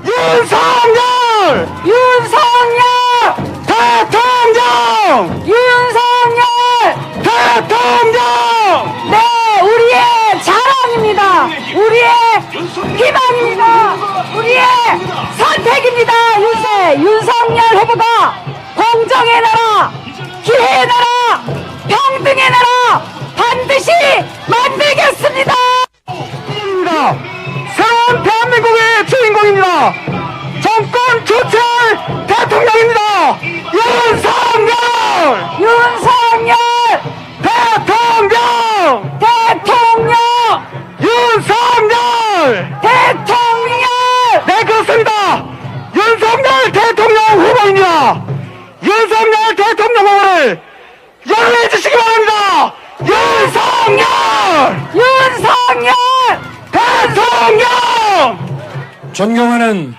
윤석열! 대통령! 대통령! 네, 우리의 자랑입니다. 우리의 희망입니다. 우리의 선택입니다. 윤석열 후보가 공정의 나라, 기회의 나라, 평등의 나라 반드시 만들겠습니다. 새로운 대한민국의 주인공입니다. 정권 교체할 대통령입니다. 윤석열! 대통령! 윤석열! 네, 그렇습니다. 윤석열 대통령 후보입니다. 윤석열 대통령 후보를 연호해 주시기 바랍니다. 윤석열! 대통령! 존경하는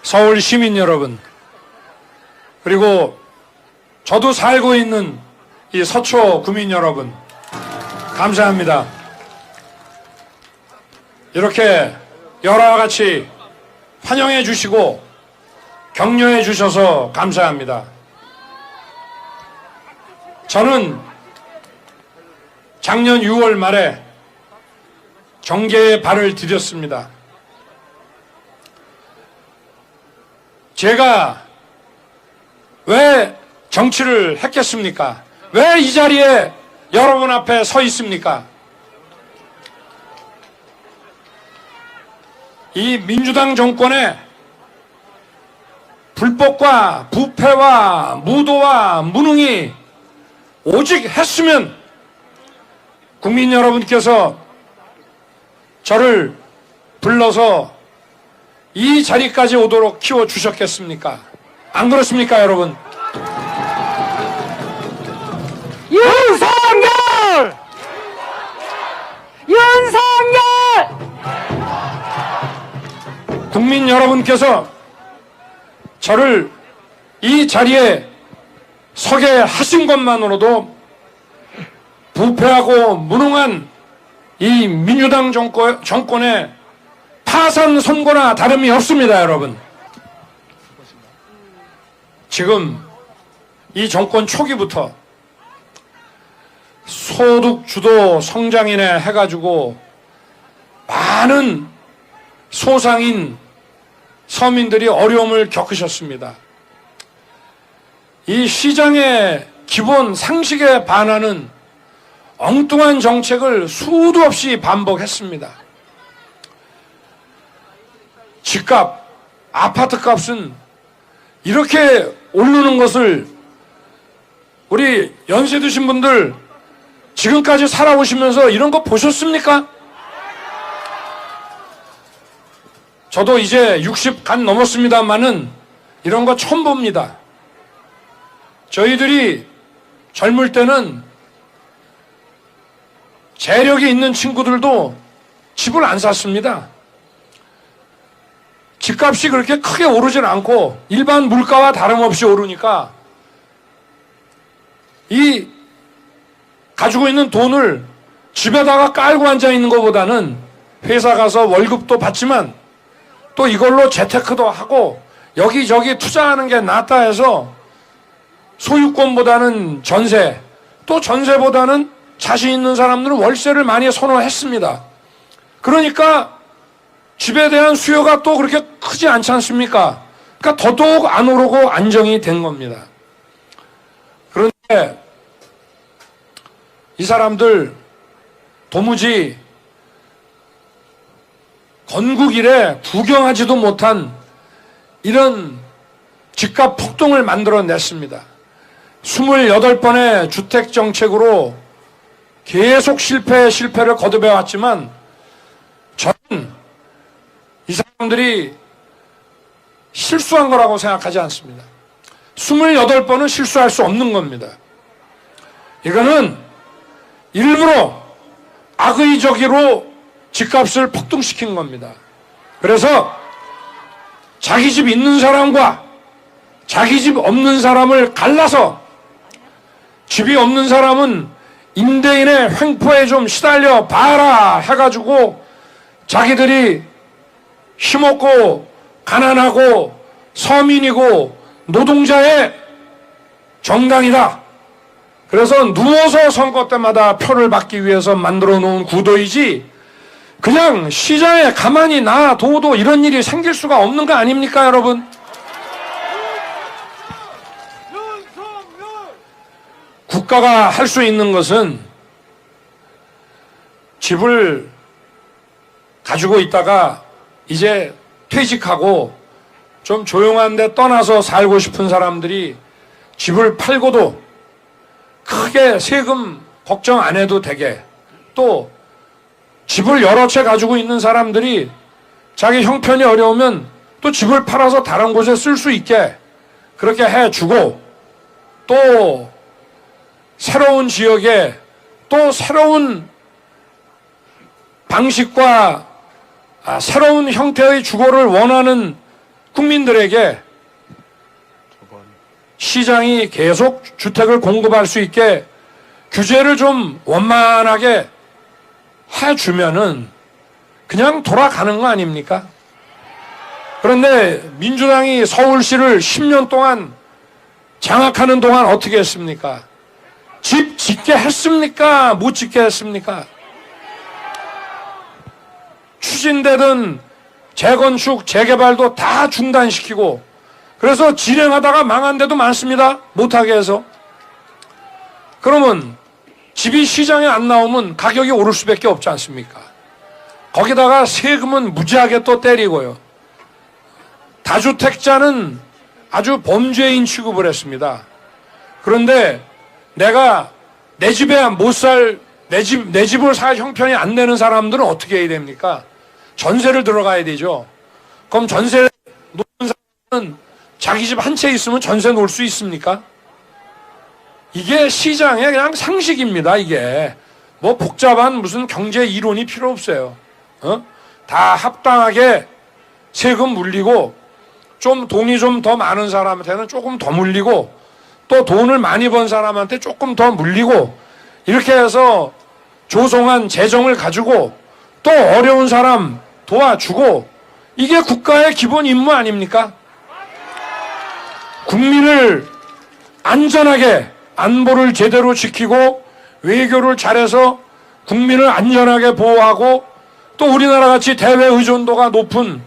서울 시민 여러분, 그리고 저도 살고 있는 이 서초 구민 여러분, 감사합니다. 이렇게 여러와 같이 환영해 주시고 격려해 주셔서 감사합니다. 저는 작년 6월 말에 정계에 발을 디뎠습니다. 제가 왜 정치를 했겠습니까? 왜 이 자리에 여러분 앞에 서 있습니까? 이 민주당 정권의 불법과 부패와 무도와 무능이 오직 했으면 국민 여러분께서 저를 불러서 이 자리까지 오도록 키워주셨겠습니까? 안 그렇습니까, 여러분? 윤석열! 국민 여러분께서 저를 이 자리에 서게 하신 것만으로도 부패하고 무능한 이 민주당 정권의 파산 선고나 다름이 없습니다, 여러분. 지금 이 정권 초기부터 소득 주도 성장이네 해가지고 많은 소상인 서민들이 어려움을 겪으셨습니다. 이 시장의 기본 상식에 반하는 엉뚱한 정책을 수도 없이 반복했습니다. 집값, 아파트값은 이렇게 오르는 것을 우리 연세 드신 분들 지금까지 살아오시면서 이런 거 보셨습니까? 저도 이제 60 간 넘었습니다만은 이런 거 처음 봅니다. 저희들이 젊을 때는 재력이 있는 친구들도 집을 안 샀습니다. 집값이 그렇게 크게 오르진 않고 일반 물가와 다름없이 오르니까 이 가지고 있는 돈을 집에다가 깔고 앉아 있는 것보다는 회사 가서 월급도 받지만 또 이걸로 재테크도 하고 여기저기 투자하는 게 낫다 해서 소유권보다는 전세, 또 전세보다는 자신 있는 사람들은 월세를 많이 선호했습니다. 그러니까 집에 대한 수요가 또 그렇게 크지 않지 않습니까? 그러니까 더더욱 안 오르고 안정이 된 겁니다. 그런데 이 사람들 도무지 건국 이래 구경하지도 못한 이런 집값 폭등을 만들어냈습니다. 28번의 주택정책으로 계속 실패를 거듭해왔지만 저는 이 사람들이 실수한 거라고 생각하지 않습니다. 28번은 실수할 수 없는 겁니다. 이거는 일부러 악의적으로 집값을 폭등시킨 겁니다. 그래서 자기 집 있는 사람과 자기 집 없는 사람을 갈라서 집이 없는 사람은 임대인의 횡포에 좀 시달려 봐라 해가지고 자기들이 힘없고 가난하고 서민이고 노동자의 정당이다. 그래서 누워서 선거 때마다 표를 받기 위해서 만들어 놓은 구도이지 그냥 시장에 가만히 놔둬도 이런 일이 생길 수가 없는 거 아닙니까, 여러분? 국가가 할 수 있는 것은 집을 가지고 있다가 이제 퇴직하고 좀 조용한 데 떠나서 살고 싶은 사람들이 집을 팔고도 크게 세금 걱정 안 해도 되게, 또 집을 여러 채 가지고 있는 사람들이 자기 형편이 어려우면 또 집을 팔아서 다른 곳에 쓸 수 있게 그렇게 해주고, 또 새로운 지역에 또 새로운 방식과 새로운 형태의 주거를 원하는 국민들에게 시장이 계속 주택을 공급할 수 있게 규제를 좀 원만하게 해주면은 그냥 돌아가는 거 아닙니까? 그런데 민주당이 서울시를 10년 동안 장악하는 동안 어떻게 했습니까? 집 짓게 했습니까? 못 짓게 했습니까? 추진되던 재건축, 재개발도 다 중단시키고, 그래서 진행하다가 망한 데도 많습니다. 못하게 해서. 그러면 집이 시장에 안 나오면 가격이 오를 수밖에 없지 않습니까? 거기다가 세금은 무지하게 또 때리고요. 다주택자는 아주 범죄인 취급을 했습니다. 그런데 내가 내 집에 못 살, 내 집을 살 형편이 안 되는 사람들은 어떻게 해야 됩니까? 전세를 들어가야 되죠. 그럼 전세 놓는 사람은 자기 집 한 채 있으면 전세 놓을 수 있습니까? 이게 시장의 그냥 상식입니다. 이게 뭐 복잡한 무슨 경제 이론이 필요 없어요. 다 합당하게 세금 물리고, 좀 돈이 좀 더 많은 사람한테는 조금 더 물리고, 또 돈을 많이 번 사람한테 조금 더 물리고, 이렇게 해서 조성한 재정을 가지고 또 어려운 사람 도와주고, 이게 국가의 기본 임무 아닙니까? 국민을 안전하게, 안보를 제대로 지키고 외교를 잘해서 국민을 안전하게 보호하고, 또 우리나라 같이 대외 의존도가 높은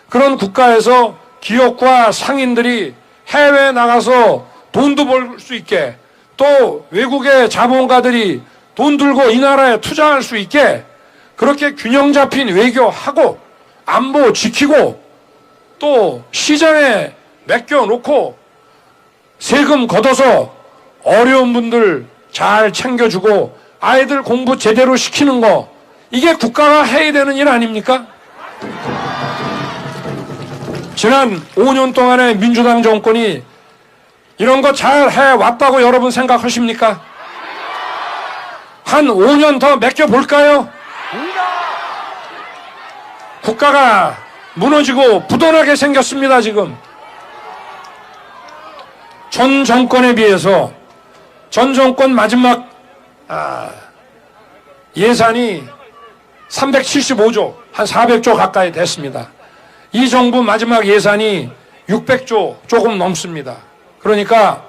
그런 국가에서 기업과 상인들이 해외에 나가서 돈도 벌 수 있게, 또 외국의 자본가들이 돈 들고 이 나라에 투자할 수 있게 그렇게 균형 잡힌 외교하고 안보 지키고, 또 시장에 맡겨놓고 세금 걷어서 어려운 분들 잘 챙겨주고 아이들 공부 제대로 시키는 거, 이게 국가가 해야 되는 일 아닙니까? 지난 5년 동안의 민주당 정권이 이런 거 잘 해왔다고 여러분 생각하십니까? 한 5년 더 맡겨볼까요? 국가가 무너지고 부도나게 생겼습니다. 지금 전 정권에 비해서 전 정권 마지막 예산이 375조, 한 400조 가까이 됐습니다. 이 정부 마지막 예산이 600조 조금 넘습니다. 그러니까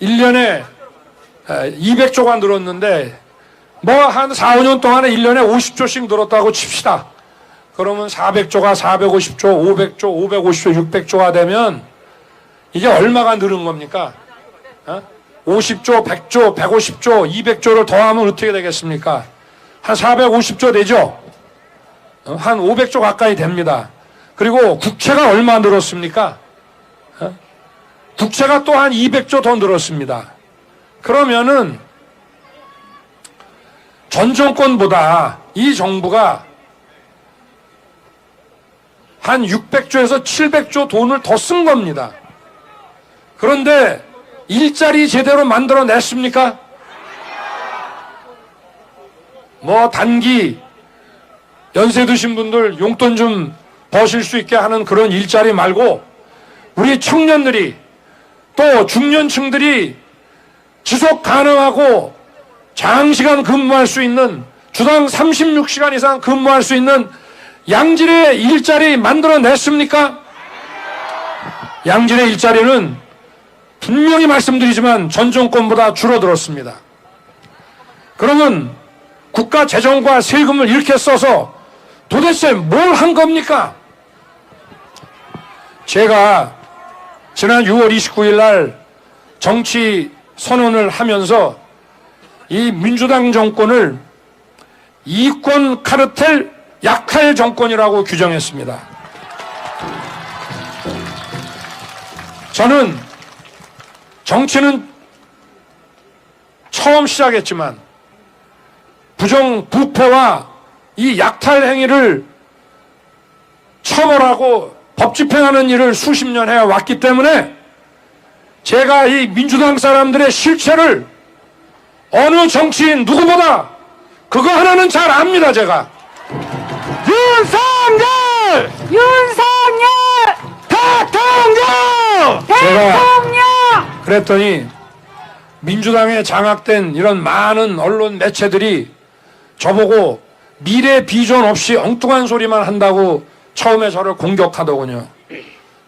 1년에 200조가 늘었는데 뭐 한 4, 5년 동안에 1년에 50조씩 늘었다고 칩시다. 그러면 400조가 450조, 500조, 550조, 600조가 되면 이게 얼마가 늘은 겁니까? 50조, 100조, 150조, 200조를 더하면 어떻게 되겠습니까? 한 450조 되죠? 한 500조 가까이 됩니다. 그리고 국채가 얼마 늘었습니까? 국채가 또 한 200조 더 늘었습니다. 그러면은 전 정권보다 이 정부가 한 600조에서 700조 돈을 더 쓴 겁니다. 그런데 일자리 제대로 만들어냈습니까? 뭐 단기 연세 드신 분들 용돈 좀 버실 수 있게 하는 그런 일자리 말고, 우리 청년들이 또 중년층들이 지속 가능하고 장시간 근무할 수 있는, 주당 36시간 이상 근무할 수 있는 양질의 일자리 만들어냈습니까? 양질의 일자리는 분명히 말씀드리지만 전 정권보다 줄어들었습니다. 그러면 국가 재정과 세금을 이렇게 써서 도대체 뭘 한 겁니까? 제가 지난 6월 29일 날 정치 선언을 하면서 이 민주당 정권을 이권 카르텔 약탈 정권이라고 규정했습니다. 저는 정치는 처음 시작했지만 부정부패와 이 약탈 행위를 처벌하고 법 집행하는 일을 수십 년 해왔기 때문에 제가 이 민주당 사람들의 실체를 어느 정치인 누구보다 그거 하나는 잘 압니다. 제가 윤석열 대통령! 대통령! 그랬더니 민주당에 장악된 이런 많은 언론 매체들이 저보고 미래 비전 없이 엉뚱한 소리만 한다고 처음에 저를 공격하더군요.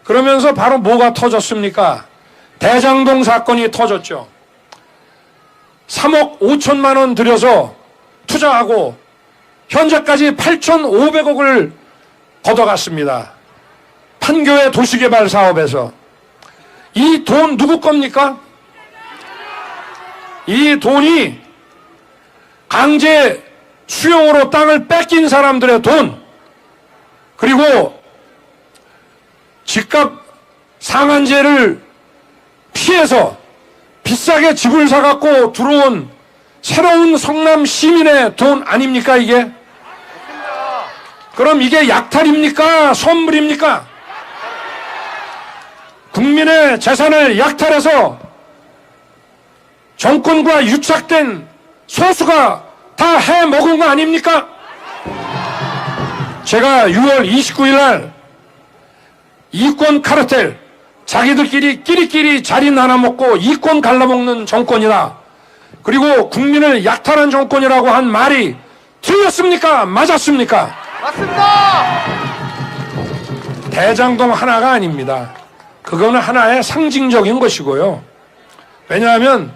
그러면서 바로 뭐가 터졌습니까? 대장동 사건이 터졌죠. 3억 5천만 원 들여서 투자하고 현재까지 8,500억을 걷어갔습니다. 판교의 도시개발 사업에서. 이 돈 누구 겁니까? 이 돈이 강제 수용으로 땅을 뺏긴 사람들의 돈, 그리고 집값 상한제를 피해서 비싸게 집을 사갖고 들어온 새로운 성남 시민의 돈 아닙니까 이게? 그럼 이게 약탈입니까? 선물입니까? 국민의 재산을 약탈해서 정권과 유착된 소수가 다 해먹은 거 아닙니까? 제가 6월 29일 날 이권 카르텔, 자기들끼리 끼리끼리 자리 나눠먹고 이권 갈라먹는 정권이다, 그리고 국민을 약탈한 정권이라고 한 말이 틀렸습니까? 맞았습니까? 맞습니다! 대장동 하나가 아닙니다. 그거는 하나의 상징적인 것이고요. 왜냐하면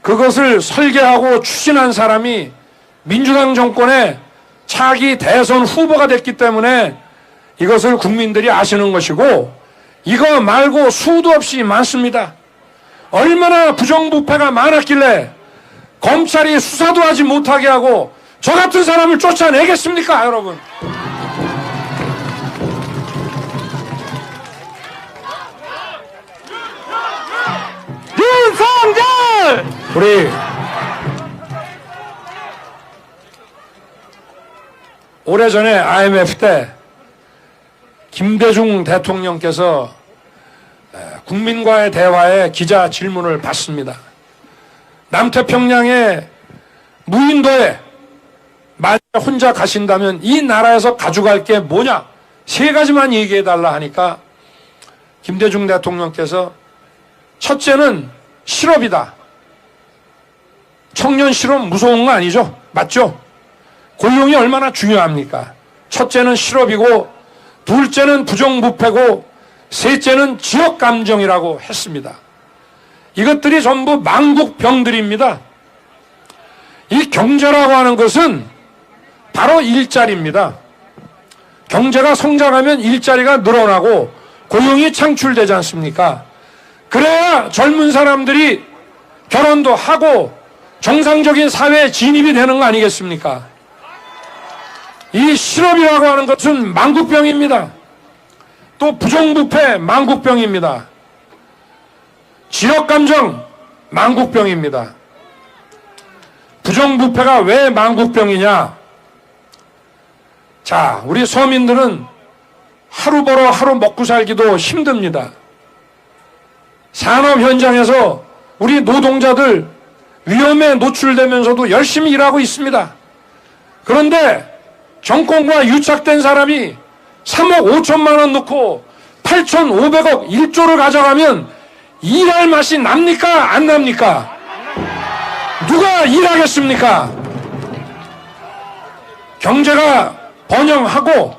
그것을 설계하고 추진한 사람이 민주당 정권의 차기 대선 후보가 됐기 때문에 이것을 국민들이 아시는 것이고, 이거 말고 수도 없이 많습니다. 얼마나 부정부패가 많았길래 검찰이 수사도 하지 못하게 하고 저 같은 사람을 쫓아내겠습니까, 여러분? 윤석열! 우리 오래전에 IMF 때 김대중 대통령께서 국민과의 대화에 기자 질문을 받습니다. 남태평양의 무인도에 만약 혼자 가신다면 이 나라에서 가져갈 게 뭐냐? 3가지만 얘기해달라 하니까 김대중 대통령께서 첫째는 실업이다. 청년 실업 무서운 거 아니죠? 맞죠? 고용이 얼마나 중요합니까? 첫째는 실업이고, 둘째는 부정부패고, 셋째는 지역감정이라고 했습니다. 이것들이 전부 망국병들입니다. 이 경제라고 하는 것은 바로 일자리입니다. 경제가 성장하면 일자리가 늘어나고 고용이 창출되지 않습니까? 그래야 젊은 사람들이 결혼도 하고 정상적인 사회에 진입이 되는 거 아니겠습니까? 이 실업이라고 하는 것은 망국병입니다. 또 부정부패 망국병입니다. 지역감정 망국병입니다. 부정부패가 왜 망국병이냐? 자, 우리 서민들은 하루 벌어 하루 먹고 살기도 힘듭니다. 산업 현장에서 우리 노동자들 위험에 노출되면서도 열심히 일하고 있습니다. 그런데 정권과 유착된 사람이 3억 5천만 원 넣고 8,500억 1조를 가져가면 일할 맛이 납니까? 안 납니까? 누가 일하겠습니까? 경제가 번영하고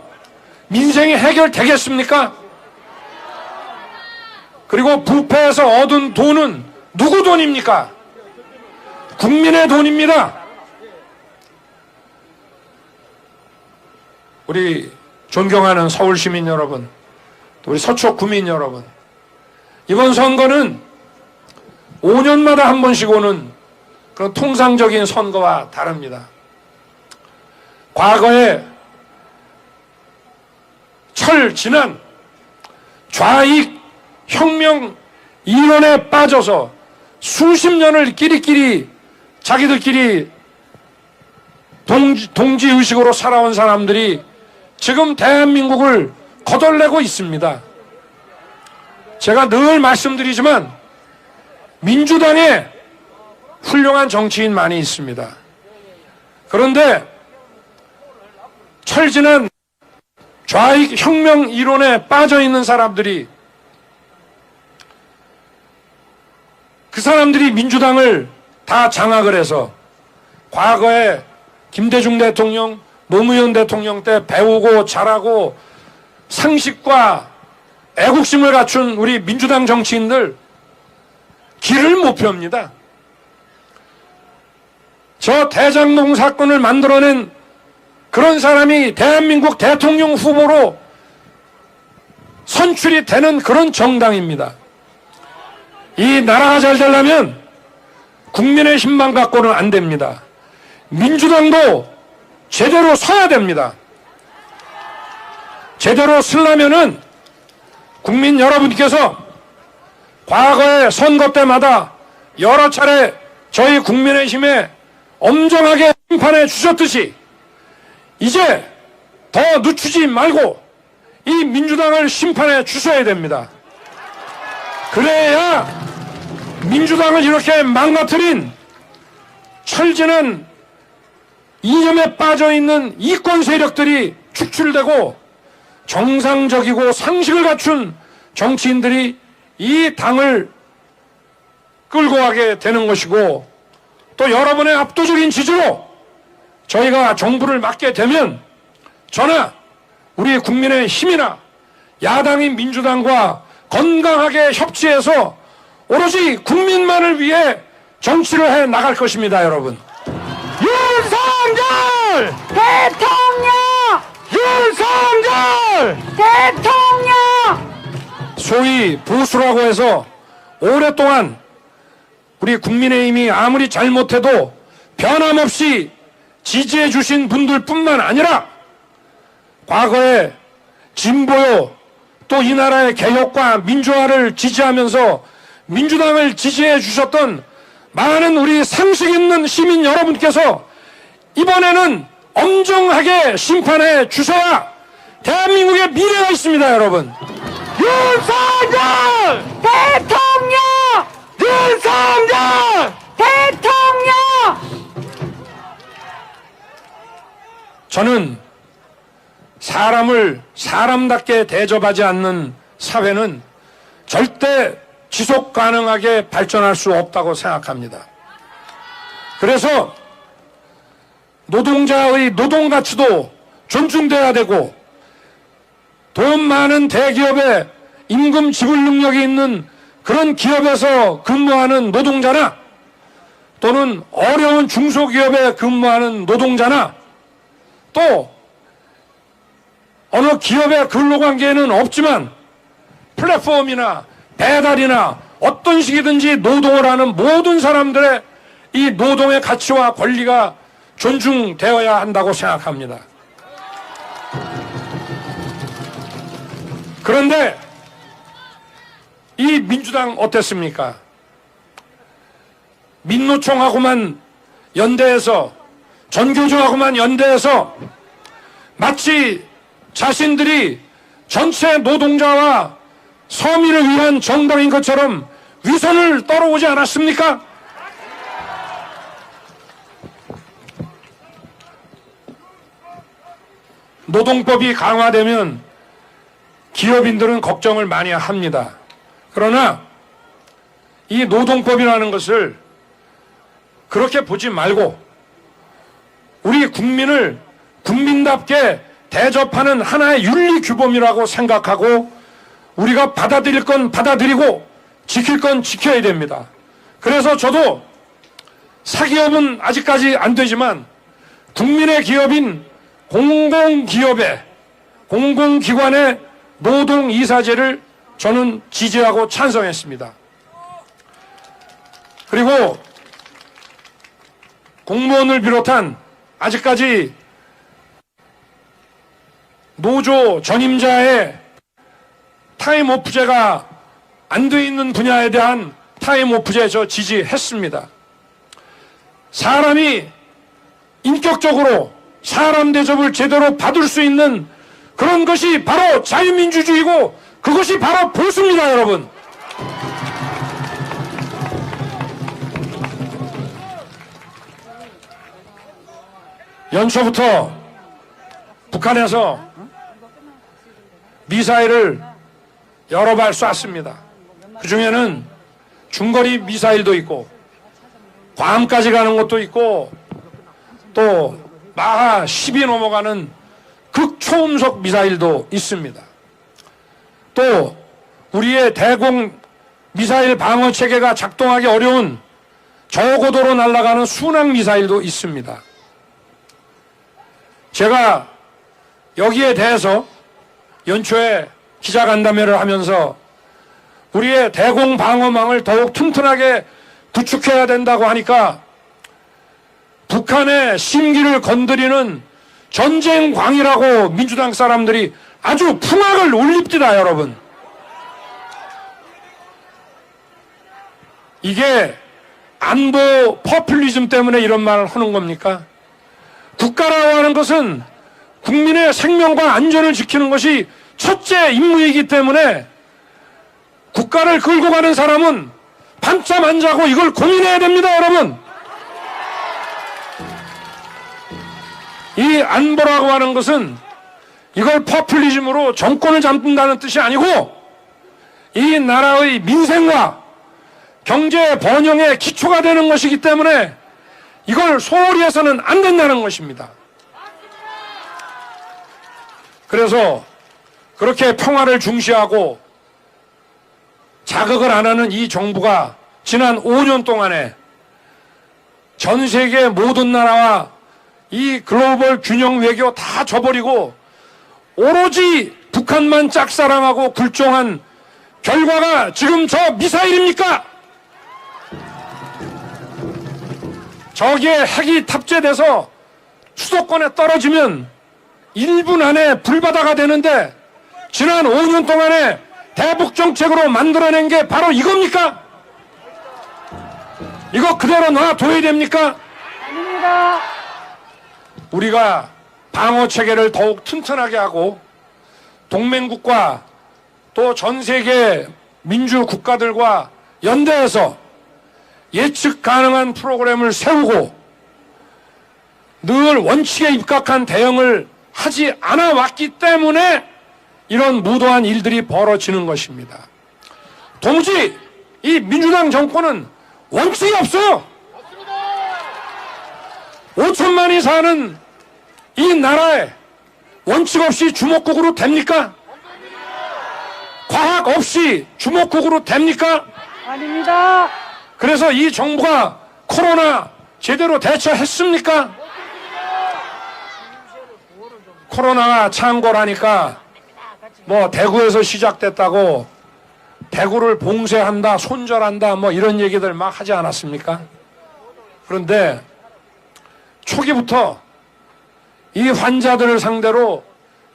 민생이 해결되겠습니까? 그리고 부패해서 얻은 돈은 누구 돈입니까? 국민의 돈입니다. 우리 존경하는 서울시민 여러분, 또 우리 서초 구민 여러분, 이번 선거는 5년마다 한 번씩 오는 그런 통상적인 선거와 다릅니다. 과거에 철지난 좌익 혁명 이론에 빠져서 수십 년을 끼리끼리 자기들끼리 동지의식으로 살아온 사람들이 지금 대한민국을 거덜내고 있습니다. 제가 늘 말씀드리지만 민주당에 훌륭한 정치인 많이 있습니다. 그런데 철지난 좌익 혁명 이론에 빠져 있는 사람들이, 그 사람들이 민주당을 다 장악을 해서 과거에 김대중 대통령, 노무현 대통령 때 배우고 잘하고 상식과 애국심을 갖춘 우리 민주당 정치인들 길을 못 펴입니다. 저 대장동 사건을 만들어낸 그런 사람이 대한민국 대통령 후보로 선출이 되는 그런 정당입니다. 이 나라가 잘 되려면 국민의 힘만 갖고는 안 됩니다. 민주당도 제대로 서야 됩니다. 제대로 서려면은 국민 여러분께서 과거의 선거 때마다 여러 차례 저희 국민의힘에 엄정하게 심판해 주셨듯이 이제 더 늦추지 말고 이 민주당을 심판해 주셔야 됩니다. 그래야 민주당을 이렇게 망가뜨린 철지난 이념에 빠져있는 이권 세력들이 축출되고 정상적이고 상식을 갖춘 정치인들이 이 당을 끌고 가게 되는 것이고, 또 여러분의 압도적인 지지로 저희가 정부를 맡게 되면 저나 우리 국민의 힘이나 야당인 민주당과 건강하게 협치해서 오로지 국민만을 위해 정치를 해 나갈 것입니다. 여러분, 윤석열! 대통령! 윤석열! 대통령! 소위 보수라고 해서 오랫동안 우리 국민의힘이 아무리 잘못해도 변함없이 지지해 주신 분들뿐만 아니라 과거에 진보요, 또 이 나라의 개혁과 민주화를 지지하면서 민주당을 지지해 주셨던 많은 우리 상식 있는 시민 여러분께서 이번에는 엄정하게 심판해 주셔야 대한민국의 미래가 있습니다. 여러분, 윤석열! 대통령! 윤석열! 대통령! 저는 사람을 사람답게 대접하지 않는 사회는 절대 지속 가능하게 발전할 수 없다고 생각합니다. 그래서 노동자의 노동 가치도 존중돼야 되고, 돈 많은 대기업에 임금 지불 능력이 있는 그런 기업에서 근무하는 노동자나 또는 어려운 중소기업에 근무하는 노동자나 또 어느 기업의 근로관계에는 없지만 플랫폼이나 배달이나 어떤 식이든지 노동을 하는 모든 사람들의 이 노동의 가치와 권리가 존중되어야 한다고 생각합니다. 그런데 이 민주당 어땠습니까? 민노총하고만 연대해서, 전교조하고만 연대해서 마치 자신들이 전체 노동자와 서민을 위한 정당인 것처럼 위선을 떨어오지 않았습니까? 노동법이 강화되면 기업인들은 걱정을 많이 합니다. 그러나 이 노동법이라는 것을 그렇게 보지 말고 우리 국민을 국민답게 대접하는 하나의 윤리 규범이라고 생각하고 우리가 받아들일 건 받아들이고 지킬 건 지켜야 됩니다. 그래서 저도 사기업은 아직까지 안 되지만 국민의 기업인 공공기업의 공공기관의 노동이사제를 저는 지지하고 찬성했습니다. 그리고 공무원을 비롯한 아직까지 노조 전임자의 타임오프제가 안 돼 있는 분야에 대한 타임오프제 저 지지했습니다. 사람이 인격적으로 사람 대접을 제대로 받을 수 있는 그런 것이 바로 자유민주주의고 그것이 바로 보수입니다, 여러분. 연초부터 북한에서 미사일을 여러 발 쐈습니다. 그 중에는 중거리 미사일도 있고 괌까지 가는 것도 있고 또 마하 10이 넘어가는 극초음속 미사일도 있습니다. 또 우리의 대공 미사일 방어 체계가 작동하기 어려운 저고도로 날아가는 순항 미사일도 있습니다. 제가 여기에 대해서 연초에 기자간담회를 하면서 우리의 대공 방어망을 더욱 튼튼하게 구축해야 된다고 하니까 북한의 심기를 건드리는 전쟁광이라고 민주당 사람들이 아주 풍악을 울립디다, 여러분. 이게 안보 포퓰리즘 때문에 이런 말을 하는 겁니까? 국가라고 하는 것은 국민의 생명과 안전을 지키는 것이 첫째 임무이기 때문에 국가를 끌고 가는 사람은 밤잠 안 자고 이걸 고민해야 됩니다, 여러분. 이 안보라고 하는 것은 이걸 포퓰리즘으로 정권을 잡는다는 뜻이 아니고 이 나라의 민생과 경제 번영의 기초가 되는 것이기 때문에 이걸 소홀히 해서는 안 된다는 것입니다. 그래서 그렇게 평화를 중시하고 자극을 안 하는 이 정부가 지난 5년 동안에 전 세계 모든 나라와 이 글로벌 균형 외교 다 저버리고 오로지 북한만 짝사랑하고 굴종한 결과가 지금 저 미사일입니까? 저기에 핵이 탑재돼서 수도권에 떨어지면 1분 안에 불바다가 되는데 지난 5년 동안에 대북 정책으로 만들어낸 게 바로 이겁니까? 이거 그대로 놔둬야 됩니까? 아닙니다. 우리가 방어 체계를 더욱 튼튼하게 하고 동맹국과 또 전 세계 민주 국가들과 연대해서 예측 가능한 프로그램을 세우고 늘 원칙에 입각한 대응을 하지 않아 왔기 때문에 이런 무도한 일들이 벌어지는 것입니다. 도무지 이 민주당 정권은 원칙이 없어요. 5천만이 사는 이 나라에 원칙 없이 주먹국으로 됩니까? 과학 없이 주먹국으로 됩니까? 아닙니다. 그래서 이 정부가 코로나 제대로 대처했습니까? 코로나가 창궐하니까 뭐 대구에서 시작됐다고 대구를 봉쇄한다, 손절한다, 뭐 이런 얘기들 막 하지 않았습니까? 그런데 초기부터 이 환자들을 상대로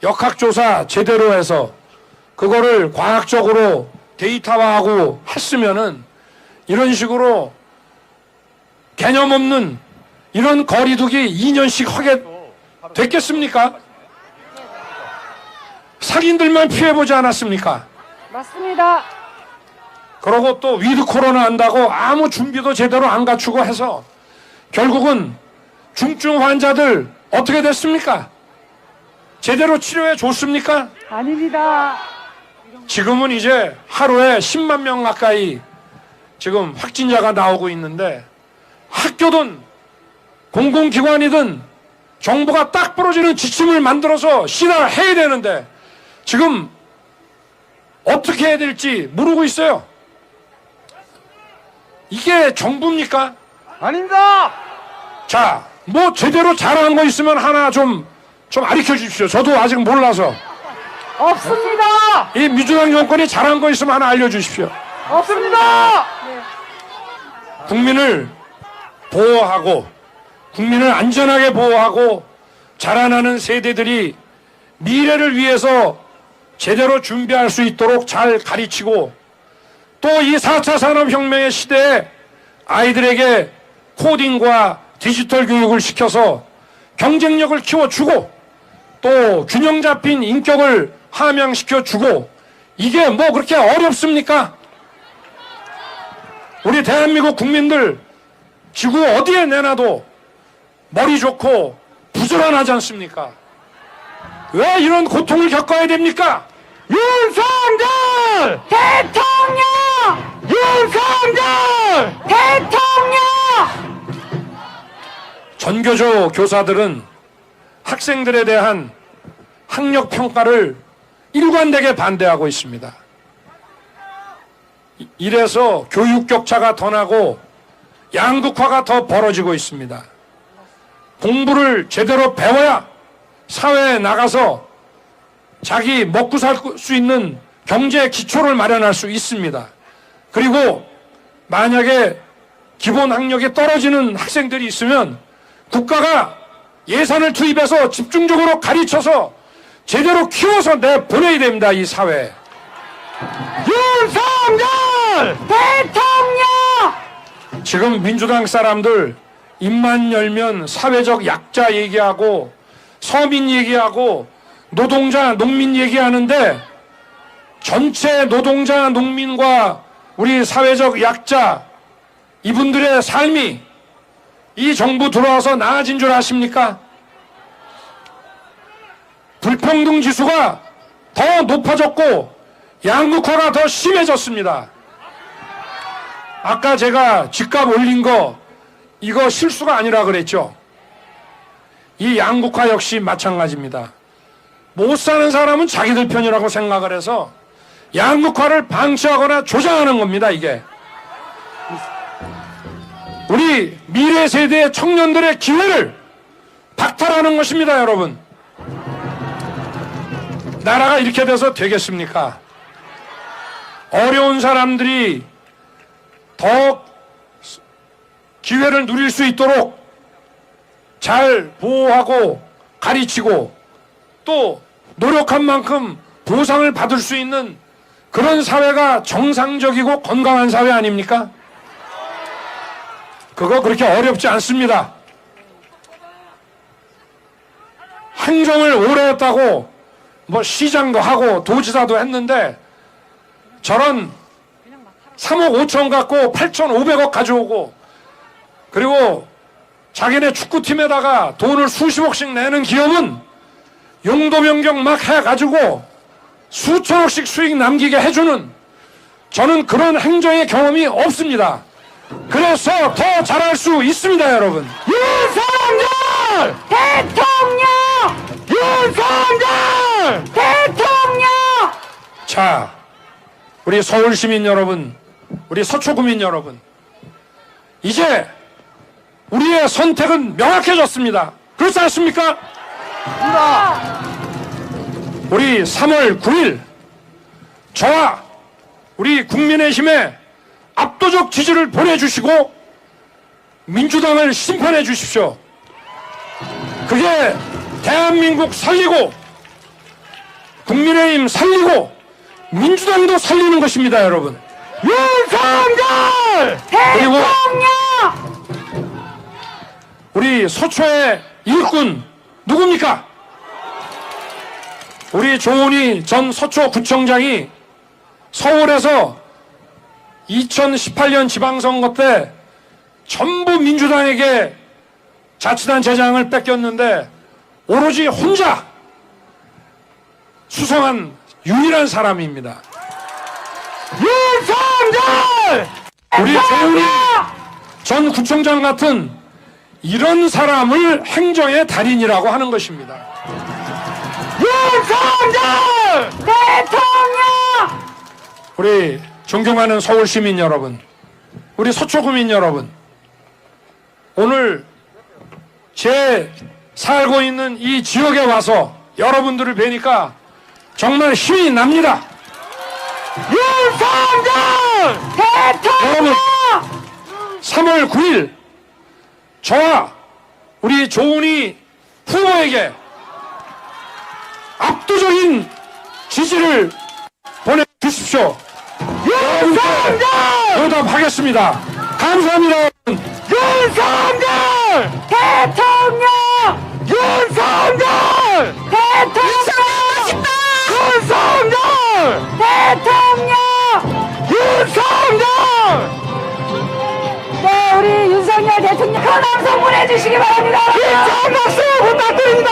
역학조사 제대로 해서 그거를 과학적으로 데이터화하고 했으면은 이런 식으로 개념 없는 이런 거리두기 2년씩 하게 됐겠습니까? 상인들만 피해보지 않았습니까? 맞습니다. 그러고 또 위드 코로나 한다고 아무 준비도 제대로 안 갖추고 해서 결국은 중증 환자들 어떻게 됐습니까? 제대로 치료해 줬습니까? 아닙니다. 지금은 이제 하루에 10만 명 가까이 지금 확진자가 나오고 있는데 학교든 공공기관이든 정부가 딱 부러지는 지침을 만들어서 시행을 해야 되는데 지금 어떻게 해야 될지 모르고 있어요. 이게 정부입니까? 아닙니다. 자, 뭐 제대로 잘하는 거 있으면 하나 좀 가르쳐 주십시오. 저도 아직 몰라서. 없습니다. 이 민주당 정권이 잘한 거 있으면 하나 알려주십시오. 없습니다. 국민을 보호하고 국민을 안전하게 보호하고 자라나는 세대들이 미래를 위해서 제대로 준비할 수 있도록 잘 가르치고 또 이 4차 산업혁명의 시대에 아이들에게 코딩과 디지털 교육을 시켜서 경쟁력을 키워주고 또 균형 잡힌 인격을 함양시켜주고 이게 뭐 그렇게 어렵습니까? 우리 대한민국 국민들 지구 어디에 내놔도 머리 좋고 부지런하지 않습니까? 왜 이런 고통을 겪어야 됩니까? 윤석열! 대통령! 윤석열! 대통령! 전교조 교사들은 학생들에 대한 학력 평가를 일관되게 반대하고 있습니다. 이래서 교육 격차가 더 나고 양극화가 더 벌어지고 있습니다. 공부를 제대로 배워야 사회에 나가서 자기 먹고 살 수 있는 경제 기초를 마련할 수 있습니다. 그리고 만약에 기본 학력이 떨어지는 학생들이 있으면 국가가 예산을 투입해서 집중적으로 가르쳐서 제대로 키워서 내보내야 됩니다. 이 사회에. 윤석열! 대통령! 지금 민주당 사람들 입만 열면 사회적 약자 얘기하고 서민 얘기하고 노동자, 농민 얘기하는데 전체 노동자, 농민과 우리 사회적 약자 이분들의 삶이 이 정부 들어와서 나아진 줄 아십니까? 불평등 지수가 더 높아졌고 양극화가 더 심해졌습니다. 아까 제가 집값 올린 거 이거 실수가 아니라 그랬죠. 이 양극화 역시 마찬가지입니다. 못 사는 사람은 자기들 편이라고 생각을 해서 양극화를 방치하거나 조장하는 겁니다. 이게 우리 미래 세대의 청년들의 기회를 박탈하는 것입니다. 여러분, 나라가 이렇게 돼서 되겠습니까? 어려운 사람들이 더 기회를 누릴 수 있도록 잘 보호하고 가르치고 또 노력한 만큼 보상을 받을 수 있는 그런 사회가 정상적이고 건강한 사회 아닙니까? 그거 그렇게 어렵지 않습니다. 행정을 오래 했다고 뭐 시장도 하고 도지사도 했는데 저런 3억 5천 갖고 8,500억 가져오고 그리고 자기네 축구팀에다가 돈을 수십억씩 내는 기업은 용도 변경 막 해가지고 수천억씩 수익 남기게 해주는 저는 그런 행정의 경험이 없습니다. 그래서 더 잘할 수 있습니다. 여러분. 윤석열! 대통령! 윤석열! 대통령! 자, 우리 서울 시민 여러분, 우리 서초구민 여러분, 이제 우리의 선택은 명확해졌습니다. 그렇지 않습니까? 우리 3월 9일 저와 우리 국민의힘에 압도적 지지를 보내주시고 민주당을 심판해 주십시오. 그게 대한민국 살리고 국민의힘 살리고 민주당도 살리는 것입니다. 여러분. 윤석열! 그리고 대통령! 우리 서초의 일꾼 누굽니까? 우리 조은희 전 서초구청장이 서울에서 2018년 지방선거 때 전부 민주당에게 자치단체장을 뺏겼는데 오로지 혼자 수성한 유일한 사람입니다. 윤석열! 우리 조은희 전 구청장 같은 이런 사람을 행정의 달인이라고 하는 것입니다. 윤석열! 대통령! 우리 존경하는 서울 시민 여러분, 우리 서초구민 여러분, 오늘 제 살고 있는 이 지역에 와서 여러분들을 뵈니까 정말 힘이 납니다. 윤석열! 여러분, 3월 9일 저와 우리 조은희 후보에게 압도적인 지지를 보내주십시오. 윤석열! 보답하겠습니다. 감사합니다. 윤석열! 대통령! 윤석열! 대통령! 윤석열! 대통령! 윤석열! 네, 우리 윤석열 대통령 현황 성문해 주시기 바랍니다. 박수 부탁드립니다!